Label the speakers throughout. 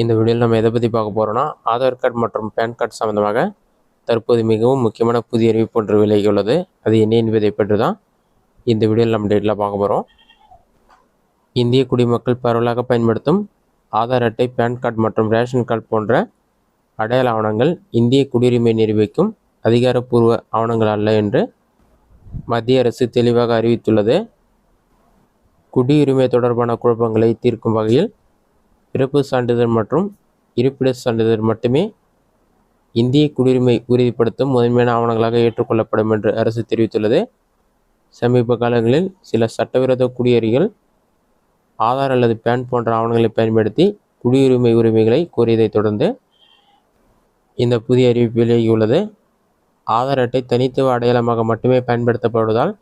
Speaker 1: இந்த வீடியோவில் நம்ம எதை பற்றி பார்க்க போகிறோம்னா, ஆதார் கார்டு மற்றும் பேன் கார்டு சம்மந்தமாக தற்போது மிகவும் முக்கியமான புதிய அறிவிப்பு ஒன்று விலகியுள்ளது. அது என்ன என்பதை பற்றி தான் இந்த வீடியோவில் நம்ம டீட்டெயிலாக பார்க்க போகிறோம். இந்திய குடிமக்கள் பரவலாக பயன்படுத்தும் ஆதார் அட்டை, பேன் கார்டு மற்றும் ரேஷன் கார்டு போன்ற அடையாள ஆவணங்கள் இந்திய குடியுரிமை நிரூபிக்கும் அதிகாரப்பூர்வ ஆவணங்கள் அல்ல என்று மத்திய அரசு தெளிவாக அறிவித்துள்ளது. குடியுரிமை தொடர்பான குழப்பங்களை தீர்க்கும் வகையில் பிறப்பு சான்றிதழ் மற்றும் இருப்பிட சான்றிதழ் மட்டுமே இந்திய குடியுரிமை உறுதிப்படுத்தும் முதன்மையான ஆவணங்களாக ஏற்றுக்கொள்ளப்படும் என்று அரசு தெரிவித்துள்ளது. சமீப காலங்களில் சில சட்டவிரோத குடியேறிகள் ஆதார் அல்லது பேன் போன்ற ஆவணங்களை பயன்படுத்தி குடியுரிமை உரிமைகளை கோரியதைத் தொடர்ந்து இந்த புதிய அறிவிப்பு வெளியாகியுள்ளது. ஆதார் அட்டை தனித்துவ அடையாளமாக மட்டுமே பயன்படுத்தப்படுவதால்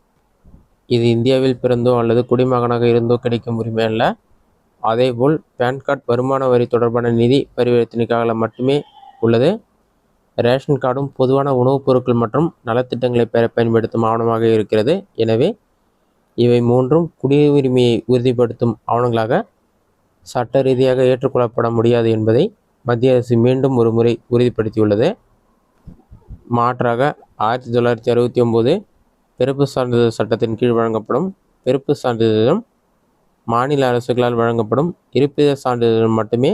Speaker 1: இது இந்தியாவில் பிறந்தோ அல்லது குடிமகனாக இருந்தோ கிடைக்கும் உரிமை அல்ல. அதேபோல் பேன் கார்டு வருமான வரி தொடர்பான நிதி பரிவர்த்தனைக்காக மட்டுமே உள்ளது. ரேஷன் கார்டும் பொதுவான உணவுப் பொருட்கள் மற்றும் நலத்திட்டங்களை பெற பயன்படுத்தும் ஆவணமாக இருக்கிறது. எனவே இவை மூன்றும் குடியுரிமையை உறுதிப்படுத்தும் ஆவணங்களாக சட்ட ரீதியாக ஏற்றுக்கொள்ளப்பட முடியாது என்பதை மத்திய அரசு மீண்டும் ஒரு முறை உறுதிப்படுத்தியுள்ளது. மாற்றாக 1969 பிறப்பு சான்றிதழ் சட்டத்தின் கீழ் வழங்கப்படும் பிறப்பு சான்றிதழும் மாநில அரசுகளால் வழங்கப்படும் இருப்பிட சான்றிதழ் மட்டுமே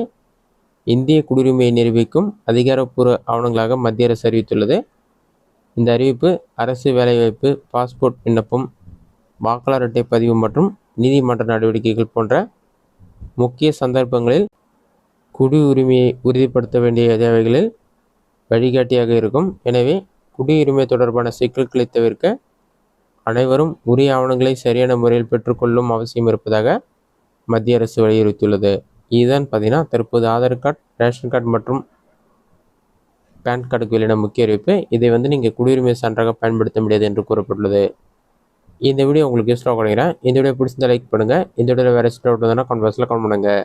Speaker 1: இந்திய குடியுரிமையை நிரூபிக்கும் அதிகாரப்பூர்வ ஆவணங்களாக மத்திய அரசு அறிவித்துள்ளது. இந்த அறிவிப்பு அரசு வேலைவாய்ப்பு, பாஸ்போர்ட் விண்ணப்பம், வாக்காளர் அட்டை பதிவு மற்றும் நீதிமன்ற நடவடிக்கைகள் போன்ற முக்கிய சந்தர்ப்பங்களில் குடியுரிமையை உறுதிப்படுத்த வேண்டிய தேவைகளில் வழிகாட்டியாக இருக்கும். எனவே குடியுரிமை தொடர்பான சிக்கல்களை தவிர்க்க அனைவரும் உரிய ஆவணங்களை சரியான முறையில் பெற்றுக்கொள்ளும் அவசியம் இருப்பதாக மத்திய அரசு வலியுறுத்தியுள்ளது. இதுதான் பார்த்தீங்கன்னா தற்போது ஆதார் கார்டு, ரேஷன் கார்டு மற்றும் பேன் கார்டுக்கு வெளியான முக்கிய அறிவிப்பு. இதை நீங்கள் குடியுரிமை சான்றாக பயன்படுத்த முடியாது என்று கூறப்பட்டுள்ளது. இந்த வீடியோ உங்களுக்கு யூஸ்ஃபுல்லாக கிடைக்கிறேன். இந்த வீடியோ பிடிச்சிருந்தா லைக் பண்ணுங்கள். இந்த வீடியோவில் வேறு டவுட் இருந்தால் கமெண்ட் பாக்ஸில் கமெண்ட் பண்ணுங்கள்.